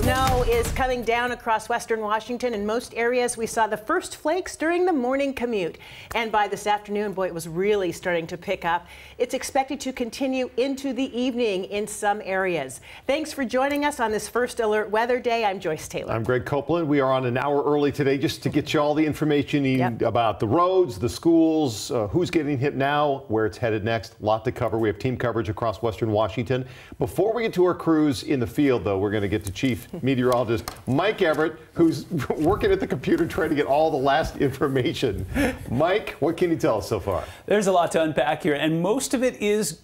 Snow is coming down across western Washington. In most areas, we saw the first flakes during the morning commute. And by this afternoon, boy, it was really starting to pick up. It's expected to continue into the evening in some areas. Thanks for joining us on this First Alert Weather Day. I'm Joyce Taylor. I'm Greg Copeland. We are on an hour early today just to get you all the information you need about the roads, the schools, who's getting hit now, where it's headed next. A lot to cover. We have team coverage across western Washington. Before we get to our crews in the field, though, we're going to get to Chief Meteorologist Mike Everett, who's working at the computer trying to get all the last information. Mike, what can you tell us so far? There's a lot to unpack here, and most of it is...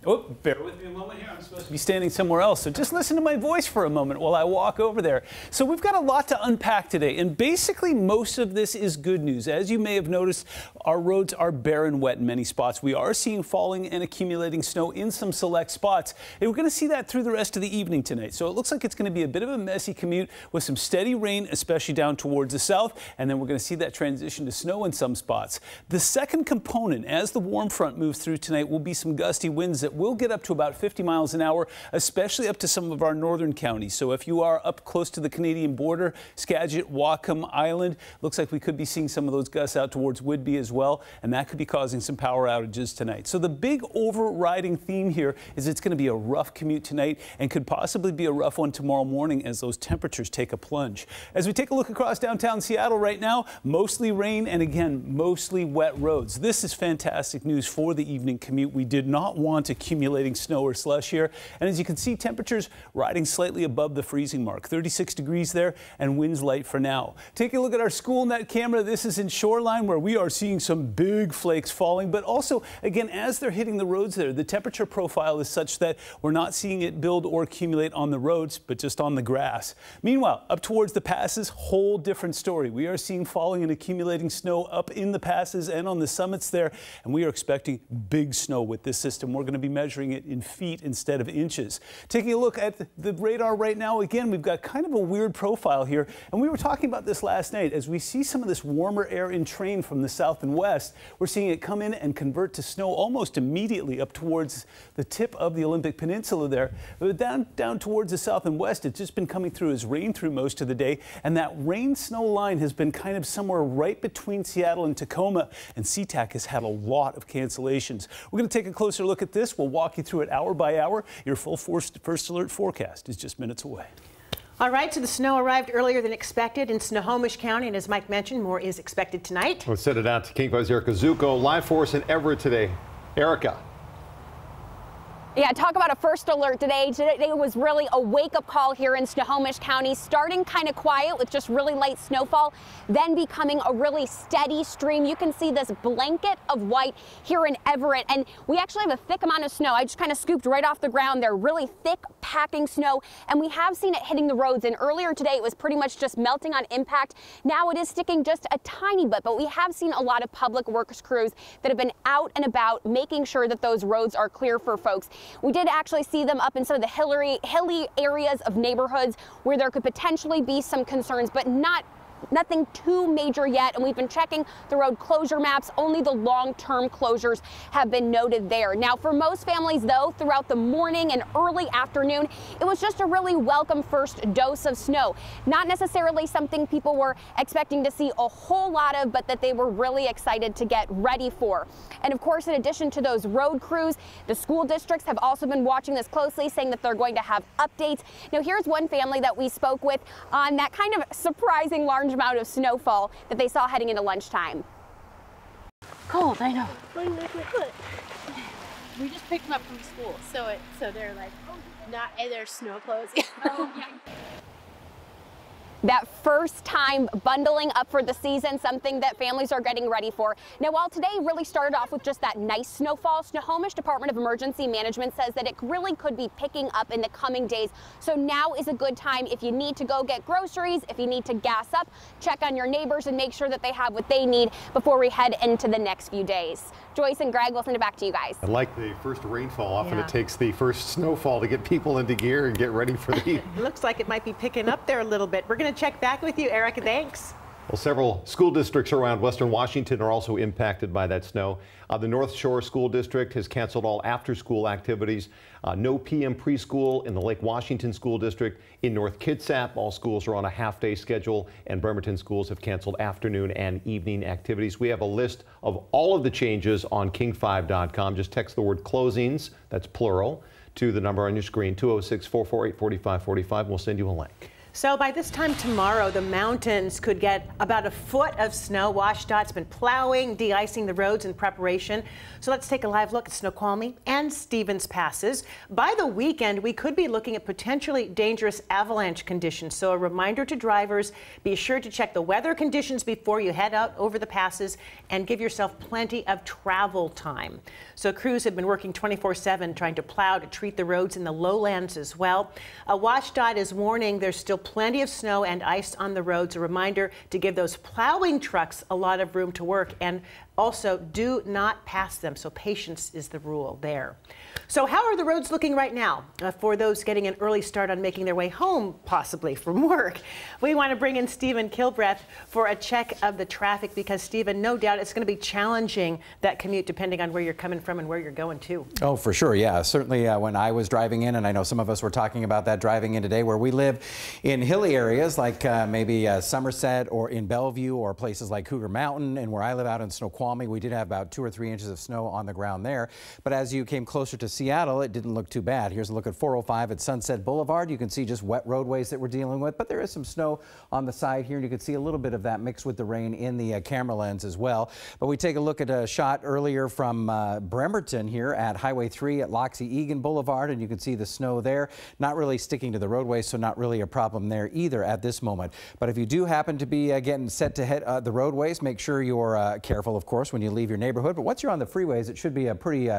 Oh, bear with me a moment here. I'm supposed to be standing somewhere else, so just listen to my voice for a moment while I walk over there. So we've got a lot to unpack today, and basically most of this is good news. As you may have noticed, our roads are bare and wet in many spots. We are seeing falling and accumulating snow in some select spots, and we're going to see that through the rest of the evening tonight. So it looks like it's going to be a bit of a messy commute with some steady rain, especially down towards the south, and then we're going to see that transition to snow in some spots. The second component, as the warm front moves through tonight, will be some gusty winds that will get up to about 50 miles an hour, especially up to some of our northern counties. So if you are up close to the Canadian border, Skagit, Whatcom Island, looks like we could be seeing some of those gusts out towards Whidbey as well, and that could be causing some power outages tonight. So the big overriding theme here is it's going to be a rough commute tonight and could possibly be a rough one tomorrow morning as those temperatures take a plunge. As we take a look across downtown Seattle right now, mostly rain and again, mostly wet roads. This is fantastic news for the evening commute. We did not want accumulating snow or slush here, and as you can see, temperatures riding slightly above the freezing mark, 36 degrees there, and winds light for now. Take a look at our school net camera. This is in Shoreline, where we are seeing some big flakes falling, but also again, as they're hitting the roads there, the temperature profile is such that we're not seeing it build or accumulate on the roads, but just on the grass. Meanwhile, up towards the passes, whole different story. We are seeing falling and accumulating snow up in the passes and on the summits there, and we are expecting big snow with this system. We're going to be measuring it in feet instead of inches. Taking a look at the radar right now, again, we've got kind of a weird profile here, and we were talking about this last night. As we see some of this warmer air in train from the south and west, we're seeing it come in and convert to snow almost immediately up towards the tip of the Olympic Peninsula there. But down towards the south and west, it's just been coming through as rain through most of the day, and that rain-snow line has been kind of somewhere right between Seattle and Tacoma, and SeaTac has had a lot of cancellations. We're going to take a closer look at this. We'll walk you through it hour by hour. Your full First Alert forecast is just minutes away. All right, so the snow arrived earlier than expected in Snohomish County, and as Mike mentioned, more is expected tonight. Let's send it out to King 5's Erica Zuko, live for us in Everett today. Erica. Yeah, talk about a first alert today. Today was really a wake-up call here in Snohomish County, starting kind of quiet with just really light snowfall, then becoming a really steady stream. You can see this blanket of white here in Everett, and we actually have a thick amount of snow. I just kind of scooped right off the ground there, really thick packing snow, and we have seen it hitting the roads. And earlier today, it was pretty much just melting on impact. Now it is sticking just a tiny bit, but we have seen a lot of public works crews that have been out and about making sure that those roads are clear for folks. We did actually see them up in some of the hilly areas of neighborhoods where there could potentially be some concerns, but nothing too major yet, and we've been checking the road closure maps. Only the long-term closures have been noted there. Now, for most families, though, throughout the morning and early afternoon, it was just a really welcome first dose of snow. Not necessarily something people were expecting to see a whole lot of, but that they were really excited to get ready for. And of course, in addition to those road crews, the school districts have also been watching this closely, saying that they're going to have updates. Now, here's one family that we spoke with on that kind of surprising large amount of snowfall that they saw heading into lunchtime. Cold, I know. We just picked them up from school, so they're like not in their snow clothes. Oh, yeah. That first time bundling up for the season, something that families are getting ready for. Now, while today really started off with just that nice snowfall, Snohomish Department of Emergency Management says that it really could be picking up in the coming days. So now is a good time if you need to go get groceries, if you need to gas up, check on your neighbors and make sure that they have what they need before we head into the next few days. Joyce and Greg, we'll send it back to you guys. I like the first rainfall. Often it takes the first snowfall to get people into gear and get ready for the... It looks like it might be picking up there a little bit. We're going to check back with you, Erica. Thanks. Well, several school districts around Western Washington are also impacted by that snow. The North Shore School District has canceled all after-school activities. No PM preschool in the Lake Washington School District. In North Kitsap, all schools are on a half-day schedule, and Bremerton schools have canceled afternoon and evening activities. We have a list of all of the changes on king5.com. Just text the word closings, that's plural, to the number on your screen, 206-448-4545. We'll send you a link. So by this time tomorrow, the mountains could get about a foot of snow. WashDOT's been plowing, de-icing the roads in preparation. So let's take a live look at Snoqualmie and Stevens passes. By the weekend, we could be looking at potentially dangerous avalanche conditions. So a reminder to drivers, be sure to check the weather conditions before you head out over the passes and give yourself plenty of travel time. So crews have been working 24/7 trying to plow to treat the roads in the lowlands as well. WashDOT is warning there's still plenty of snow and ice on the roads. A reminder to give those plowing trucks a lot of room to work, and also do not pass them. So patience is the rule there. So how are the roads looking right now for those getting an early start on making their way home, possibly from work? We want to bring in Stephen Kilbreth for a check of the traffic, because Stephen, no doubt it's going to be challenging, that commute, depending on where you're coming from and where you're going to. Oh, for sure. Yeah, certainly when I was driving in, and I know some of us were talking about that driving in today, where we live in hilly areas like maybe Somerset or in Bellevue or places like Cougar Mountain, and where I live out in Snoqualmie, we did have about 2 or 3 inches of snow on the ground there. But as you came closer to Seattle, it didn't look too bad. Here's a look at 405 at Sunset Boulevard. You can see just wet roadways that we're dealing with, but there is some snow on the side here, and you can see a little bit of that mixed with the rain in the camera lens as well. But we take a look at a shot earlier from Bremerton here at Highway 3 at Loxie Egan Boulevard, and you can see the snow there, not really sticking to the roadway, so not really a problem there either at this moment. But if you do happen to be getting set to hit the roadways, make sure you're careful, of course, when you leave your neighborhood. But once you're on the freeways, it should be a pretty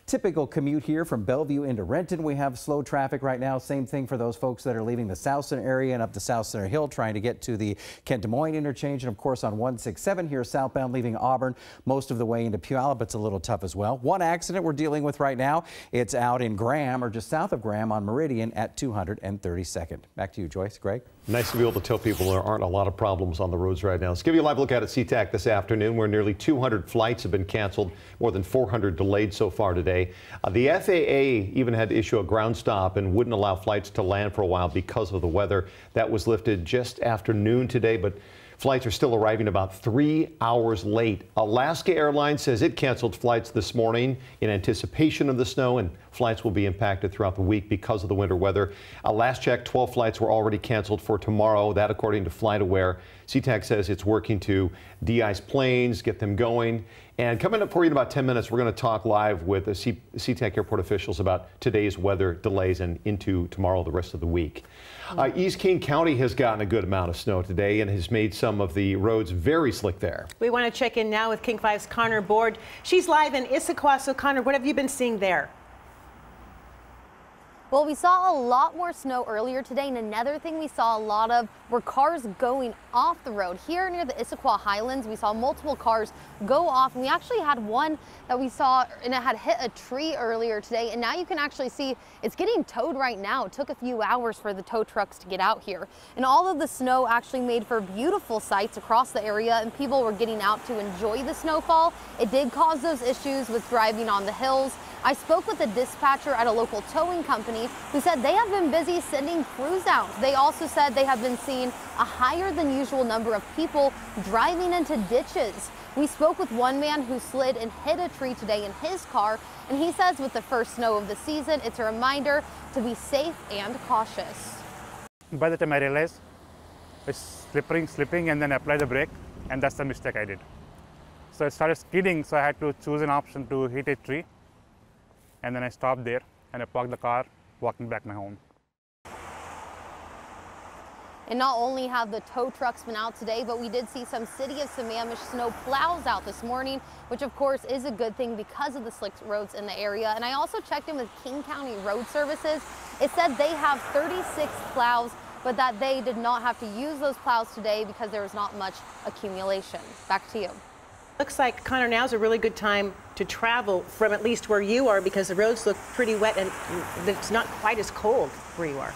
typical commute here from Bellevue into Renton. We have slow traffic right now. Same thing for those folks that are leaving the South Center area and up the South Center Hill trying to get to the Kent Des Moines interchange. And of course on 167 here southbound leaving Auburn most of the way into Puyallup. It's a little tough as well. One accident we're dealing with right now. It's out in Graham, or just south of Graham on Meridian at 232nd. Back to you, Joyce. Greg? Nice to be able to tell people there aren't a lot of problems on the roads right now. Let's give you a live look at SeaTac this afternoon, where nearly 200 flights have been canceled, more than 400 delayed so far today. The FAA even had to issue a ground stop and wouldn't allow flights to land for a while because of the weather. That was lifted just after noon today, but flights are still arriving about 3 hours late. Alaska Airlines says it canceled flights this morning in anticipation of the snow, and flights will be impacted throughout the week because of the winter weather. Last check, 12 flights were already canceled for tomorrow. That according to FlightAware. SeaTac says it's working to de-ice planes, get them going. And coming up for you in about 10 minutes, we're going to talk live with the SeaTac airport officials about today's weather delays and into tomorrow, the rest of the week. East King County has gotten a good amount of snow today and has made some of the roads very slick there. We want to check in now with King 5's Connor Board. She's live in Issaquah. So Connor, what have you been seeing there? Well, we saw a lot more snow earlier today, and another thing we saw a lot of were cars going off the road. Here near the Issaquah Highlands, we saw multiple cars go off, and we actually had one that we saw, and it had hit a tree earlier today, and now you can actually see it's getting towed right now. It took a few hours for the tow trucks to get out here, and all of the snow actually made for beautiful sights across the area, and people were getting out to enjoy the snowfall. It did cause those issues with driving on the hills. I spoke with a dispatcher at a local towing company who said they have been busy sending crews out. They also said they have been seeing a higher than usual number of people driving into ditches. We spoke with one man who slid and hit a tree today in his car, and he says with the first snow of the season, it's a reminder to be safe and cautious. By the time I realized it's slipping, and then apply the brake, and that's the mistake I did. So it started skidding, so I had to choose an option to hit a tree. And then I stopped there and I parked the car, walking back my home. And not only have the tow trucks been out today, but we did see some City of Sammamish snow plows out this morning, which of course is a good thing because of the slick roads in the area. And I also checked in with King County Road Services. It said they have 36 plows, but that they did not have to use those plows today because there was not much accumulation. Back to you. Looks like, Connor, now's a really good time to travel from at least where you are, because the roads look pretty wet and it's not quite as cold where you are.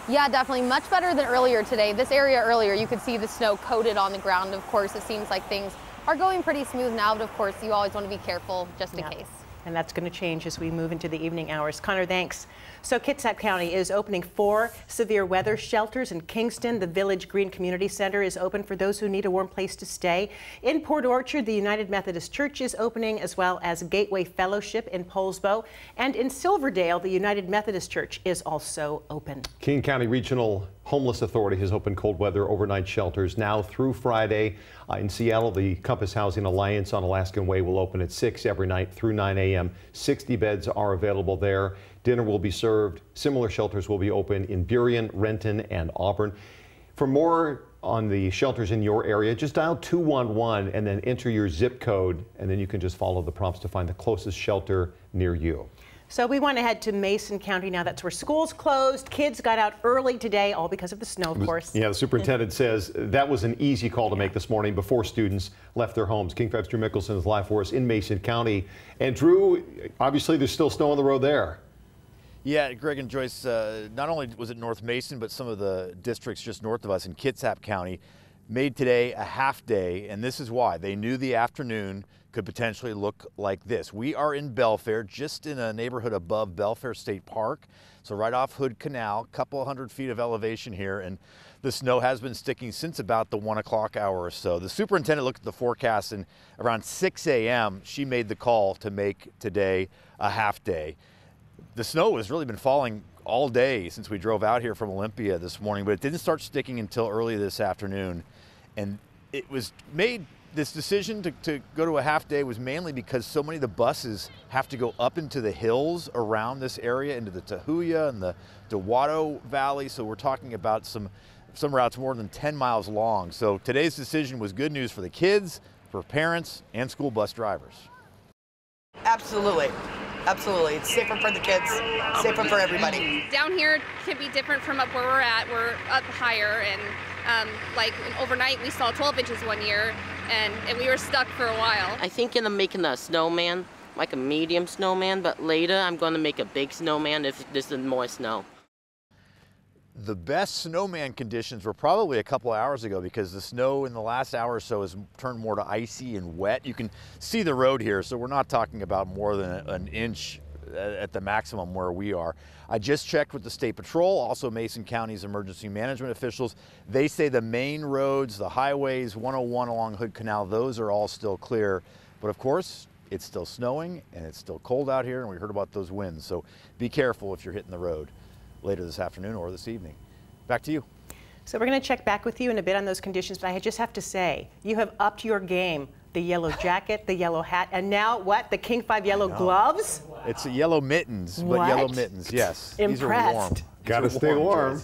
Yeah, definitely much better than earlier today. This area earlier, you could see the snow coated on the ground. Of course, it seems like things are going pretty smooth now, but of course, you always want to be careful just in case. And that's going to change as we move into the evening hours. Connor, thanks. So Kitsap County is opening 4 severe weather shelters in Kingston. The Village Green Community Center is open for those who need a warm place to stay. In Port Orchard, the United Methodist Church is opening, as well as Gateway Fellowship in Poulsbo. And in Silverdale, the United Methodist Church is also open. King County Regional Homeless Authority has opened cold weather overnight shelters now through Friday. In Seattle, the Compass Housing Alliance on Alaskan Way will open at 6 every night through 9 a.m. 60 beds are available there. Dinner will be served. Similar shelters will be open in Burien, Renton, and Auburn. For more on the shelters in your area, just dial 211 and then enter your zip code, and then you can just follow the prompts to find the closest shelter near you. So we want to head to Mason County now. That's where schools closed. Kids got out early today, all because of the snow, of course. Yeah, the superintendent says that was an easy call to make this morning before students left their homes. King 5's Drew Mickelson is live for us in Mason County. And Drew, obviously there's still snow on the road there. Yeah, Greg and Joyce, not only was it North Mason, but some of the districts just north of us in Kitsap County made today a half day, and this is why. They knew the afternoon could potentially look like this. We are in Belfair, just in a neighborhood above Belfair State Park, so right off Hood Canal, a couple 100 feet of elevation here, and the snow has been sticking since about the 1 o'clock hour or so. The superintendent looked at the forecast, and around 6 a.m. she made the call to make today a half day. The snow has really been falling all day since we drove out here from Olympia this morning, but it didn't start sticking until early this afternoon. And it was made, this decision to go to a half day was mainly because so many of the buses have to go up into the hills around this area, into the Tahuya and the Dewato Valley. So we're talking about some routes more than 10 miles long. So today's decision was good news for the kids, for parents, and school bus drivers. Absolutely. Absolutely. It's safer for the kids, safer for everybody. Down here could be different from up where we're at. We're up higher, and like overnight we saw 12 inches one year, and we were stuck for a while. I think I'm making a snowman, like a medium snowman, but later I'm going to make a big snowman if there's more snow. The best snowman conditions were probably a couple of hours ago, because the snow in the last hour or so has turned more to icy and wet. You can see the road here, so we're not talking about more than an inch at the maximum where we are. I just checked with the State Patrol, also Mason County's emergency management officials. They say the main roads, the highways, 101 along Hood Canal, those are all still clear. But of course, it's still snowing and it's still cold out here, and we heard about those winds. So be careful if you're hitting the road later this afternoon or this evening. Back to you. So we're going to check back with you in a bit on those conditions, but I just have to say, you have upped your game. The yellow jacket, the yellow hat, and now what? The King 5 yellow gloves? It's yellow mittens, but what? Yellow mittens, yes. Impressed. These are warm. Gotta stay warm.